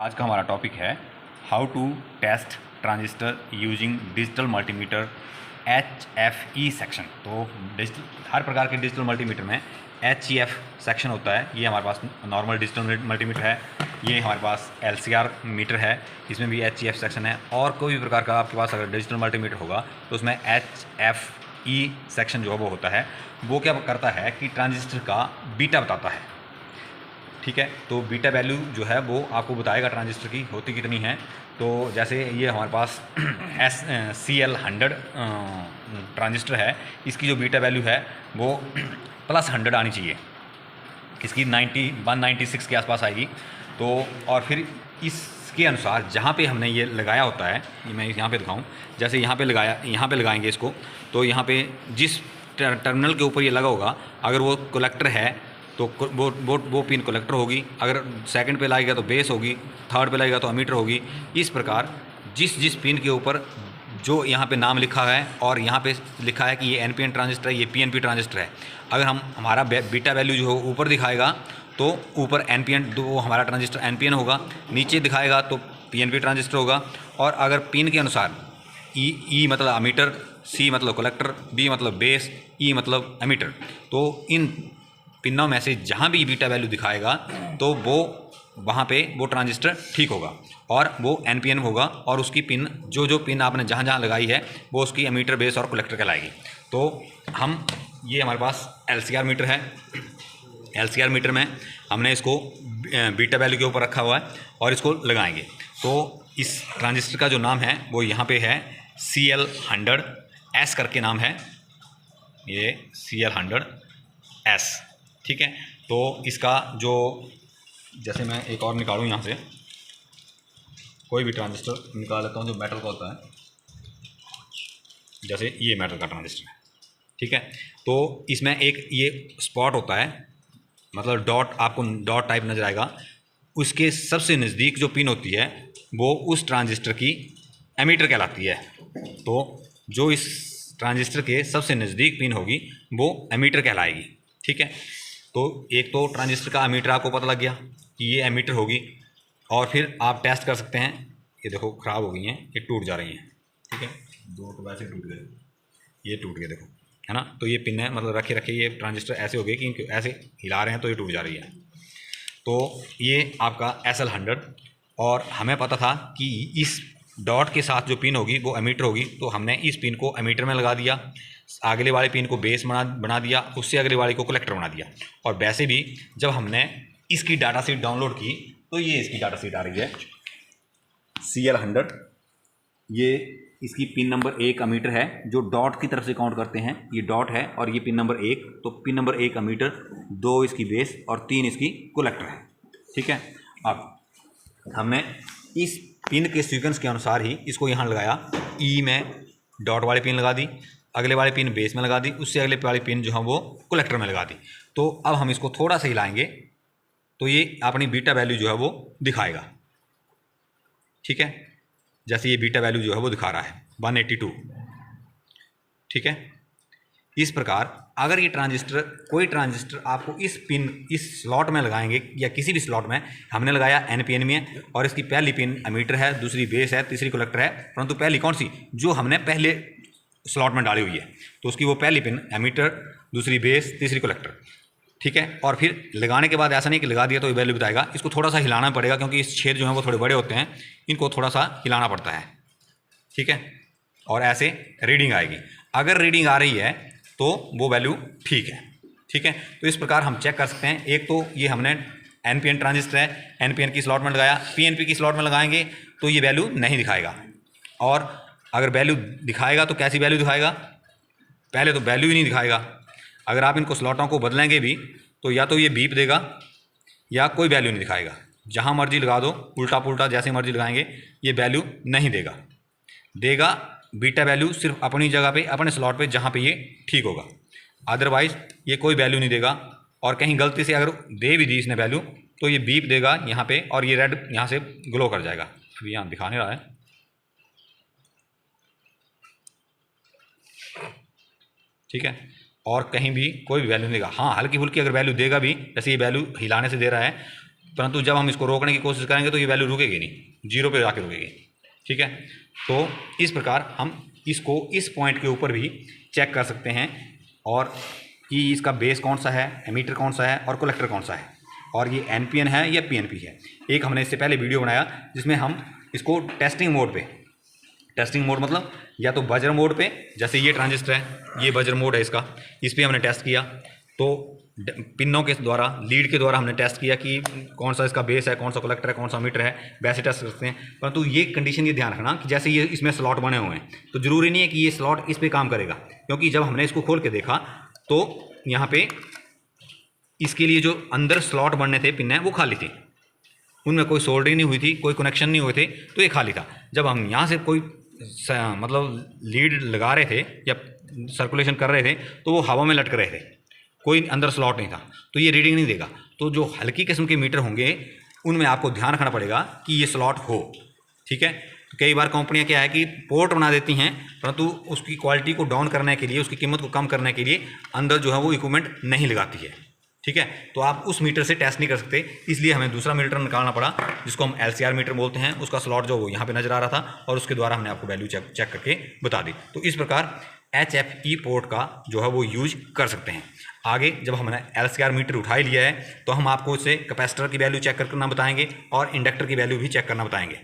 आज का हमारा टॉपिक है how to test transistor using digital multimeter HFE section. तो डिजिटल हर प्रकार के डिजिटल मल्टीमीटर में HEF सेक्शन होता है। ये हमारे पास नॉर्मल डिजिटल मल्टीमीटर है, ये हमारे पास LCR मीटर है, इसमें भी HEF सेक्शन है। और कोई भी प्रकार का आपके पास अगर डिजिटल मल्टीमीटर होगा तो उसमें HFE सेक्शन जो है वो होता है। वो क्या करता है कि ट्रांजिस्टर का बीटा बताता है। ठीक है, तो बीटा वैल्यू जो है वो आपको बताएगा ट्रांजिस्टर की होती कितनी है। तो जैसे ये हमारे पास CL100 ट्रांजिस्टर है, इसकी जो बीटा वैल्यू है वो +100 आनी चाहिए, इसकी 196 के आसपास आएगी। तो और फिर इसके अनुसार जहाँ पे हमने ये लगाया होता है, ये मैं यहाँ पे दिखाऊँ, जैसे यहाँ पे लगाया, यहाँ पे लगाएंगे इसको, तो यहाँ पे जिस टर्मिनल के ऊपर ये लगा होगा, अगर वो कलेक्टर है तो वो पिन कलेक्टर होगी, अगर सेकंड पे लगेगा तो बेस होगी, थर्ड पे लगेगा तो अमीटर होगी। इस प्रकार जिस पिन के ऊपर जो यहाँ पे नाम लिखा है और यहाँ पे लिखा है कि ये NPN ट्रांजिस्टर है, ये PNP ट्रांजिस्टर है, अगर हमारा बीटा वैल्यू जो है ऊपर दिखाएगा तो ऊपर NPN, तो वो हमारा ट्रांजिस्टर NPN होगा, नीचे दिखाएगा तो PNP ट्रांजिस्टर होगा। और अगर पिन के अनुसार E मतलब अमीटर, C मतलब कलेक्टर, B मतलब बेस, E मतलब अमीटर, तो इन पिनों में से जहाँ भी बीटा वैल्यू दिखाएगा तो वो वहाँ पे वो ट्रांजिस्टर ठीक होगा और वो NPN होगा, और उसकी पिन जो पिन आपने जहाँ जहाँ लगाई है वो उसकी अमीटर, बेस और कलेक्टर कहलाएगी। तो हम ये हमारे पास LCR मीटर है, LCR मीटर में हमने इसको बीटा वैल्यू के ऊपर रखा हुआ है और इसको लगाएंगे। तो इस ट्रांजिस्टर का जो नाम है वो यहाँ पे है CL100S करके नाम है, ये CL100S। ठीक है, तो इसका जो, जैसे मैं एक और निकालूँ यहाँ से, कोई भी ट्रांजिस्टर निकाल लेता हूँ जो मेटल का होता है, जैसे ये मेटल का ट्रांजिस्टर है। ठीक है, तो इसमें एक ये स्पॉट होता है, मतलब डॉट, आपको डॉट टाइप नजर आएगा, उसके सबसे नज़दीक जो पिन होती है वो उस ट्रांजिस्टर की एमीटर कहलाती है। तो जो इस ट्रांजिस्टर के सबसे नज़दीक पिन होगी वो एमीटर कहलाएगी। ठीक है, तो एक तो ट्रांजिस्टर का एमीटर आपको पता लग गया कि ये एमीटर होगी, और फिर आप टेस्ट कर सकते हैं। ये देखो ख़राब हो गई हैं, ये टूट जा रही हैं। ठीक है, दो तो वैसे टूट गए, ये टूट गए, देखो, है ना। तो ये पिन है, मतलब रखे रखे ये ट्रांजिस्टर ऐसे हो गए कि इनको ऐसे हिला रहे हैं तो ये टूट जा रही है। तो ये आपका SL100, और हमें पता था कि इस डॉट के साथ जो पिन होगी वो एमीटर होगी, तो हमने इस पिन को एमीटर में लगा दिया, अगले वाले पिन को बेस बना दिया, उससे अगले वाले को कलेक्टर बना दिया। और वैसे भी जब हमने इसकी डाटा शीट डाउनलोड की तो ये इसकी डाटा शीट आ रही है CL100, ये इसकी पिन नंबर 1 अमीटर है, जो डॉट की तरफ से काउंट करते हैं, ये डॉट है, और ये पिन नंबर 1, तो पिन नंबर 1 अमीटर, 2 इसकी बेस और 3 इसकी कलेक्टर है। ठीक है, अब हमने इस पिन के सीक्वेंस के अनुसार ही इसको यहाँ लगाया, E में डॉट वाली पिन लगा दी, अगले वाले पिन बेस में लगा दी, उससे अगले वाली पिन जो है वो कलेक्टर में लगा दी। तो अब हम इसको थोड़ा सा हिलाएंगे तो ये अपनी बीटा वैल्यू जो है वो दिखाएगा। ठीक है, जैसे ये बीटा वैल्यू जो है वो दिखा रहा है 182। ठीक है, इस प्रकार अगर ये ट्रांजिस्टर, कोई ट्रांजिस्टर आपको इस पिन, इस स्लॉट में लगाएंगे या किसी भी स्लॉट में, हमने लगाया NPN में, और इसकी पहली पिन एमीटर है, दूसरी बेस है, तीसरी कलेक्टर है, परंतु पहली कौन सी, जो हमने पहले स्लॉट में डाली हुई है, तो उसकी वो पहली पिन एमीटर, दूसरी बेस, तीसरी कलेक्टर। ठीक है, और फिर लगाने के बाद ऐसा नहीं कि लगा दिया तो ये वैल्यू बताएगा, इसको थोड़ा सा हिलाना पड़ेगा, क्योंकि इस छेद जो है वो थोड़े बड़े होते हैं, इनको थोड़ा सा हिलाना पड़ता है। ठीक है, और ऐसे रीडिंग आएगी, अगर रीडिंग आ रही है तो वो वैल्यू ठीक है। ठीक है, तो इस प्रकार हम चेक कर सकते हैं। एक तो ये हमने NPN ट्रांजिस्टर है, NPN की स्लॉट में लगाया, PNP की स्लॉट में लगाएंगे तो ये वैल्यू नहीं दिखाएगा, और अगर वैल्यू दिखाएगा तो कैसी वैल्यू दिखाएगा, पहले तो वैल्यू ही नहीं दिखाएगा। अगर आप इनको स्लॉटों को बदलेंगे भी तो या तो ये बीप देगा या कोई वैल्यू नहीं दिखाएगा, जहाँ मर्जी लगा दो, उल्टा पुल्टा जैसे मर्जी लगाएंगे ये वैल्यू नहीं देगा बीटा वैल्यू सिर्फ अपनी जगह पे, अपने स्लॉट पे जहाँ पे ये ठीक होगा, अदरवाइज ये कोई वैल्यू नहीं देगा। और कहीं गलती से अगर दे भी दी इसने वैल्यू तो ये बीप देगा यहाँ पे, और ये रेड यहाँ से ग्लो कर जाएगा। अभी यहाँ दिखा नहीं रहा है। ठीक है, और कहीं भी कोई भी वैल्यू नहीं देगा। हाँ, हल्की फुल्की अगर वैल्यू देगा भी, जैसे ये वैल्यू हिलाने से दे रहा है, परंतु जब हम इसको रोकने की कोशिश करेंगे तो ये वैल्यू रुकेगी नहीं, 0 पे आके रुकेगी। ठीक है, तो इस प्रकार हम इसको इस पॉइंट के ऊपर भी चेक कर सकते हैं, और कि इसका बेस कौन सा है, एमीटर कौन सा है और कलेक्टर कौन सा है, और ये एनपीएन है या पीएनपी है। एक हमने इससे पहले वीडियो बनाया जिसमें हम इसको टेस्टिंग मोड पे, टेस्टिंग मोड मतलब या तो बजर मोड पे, जैसे ये ट्रांजिस्टर है, ये बजर मोड है इसका, इस पर हमने टेस्ट किया, तो पिनों के द्वारा, लीड के द्वारा हमने टेस्ट किया कि कौन सा इसका बेस है, कौन सा कलेक्टर है, कौन सा मीटर है, वैसे टेस्ट करते हैं। परंतु ये कंडीशन ये ध्यान रखना कि जैसे ये इसमें स्लॉट बने हुए हैं तो ज़रूरी नहीं है कि ये स्लॉट इस पर काम करेगा, क्योंकि जब हमने इसको खोल के देखा तो यहाँ पे इसके लिए जो अंदर स्लॉट बनने थे पिन है वो खाली थे, उनमें कोई सोल्डरिंग नहीं हुई थी, कोई कनेक्शन नहीं हुए थे, तो ये खाली था। जब हम यहाँ से कोई मतलब लीड लगा रहे थे या सर्कुलेशन कर रहे थे तो वो हवा में लटक रहे थे, कोई अंदर स्लॉट नहीं था, तो ये रीडिंग नहीं देगा। तो जो हल्की किस्म के मीटर होंगे उनमें आपको ध्यान रखना पड़ेगा कि ये स्लॉट हो। ठीक है, तो कई बार कंपनियां क्या है कि पोर्ट बना देती हैं, परंतु उसकी क्वालिटी को डाउन करने के लिए, उसकी कीमत को कम करने के लिए अंदर जो है वो इक्विपमेंट नहीं लगाती है। ठीक है, तो आप उस मीटर से टेस्ट नहीं कर सकते, इसलिए हमें दूसरा मीटर निकालना पड़ा जिसको हम LCR मीटर बोलते हैं। उसका स्लॉट जो वो यहाँ पे नज़र आ रहा था और उसके द्वारा हमने आपको वैल्यू चेक करके बता दी। तो इस प्रकार HFE पोर्ट का जो है वो यूज कर सकते हैं। आगे जब हमने LCR मीटर उठा ही लिया है तो हम आपको इससे कैपेसिटर की वैल्यू चेक करना बताएंगे और इंडक्टर की वैल्यू भी चेक करना बताएंगे।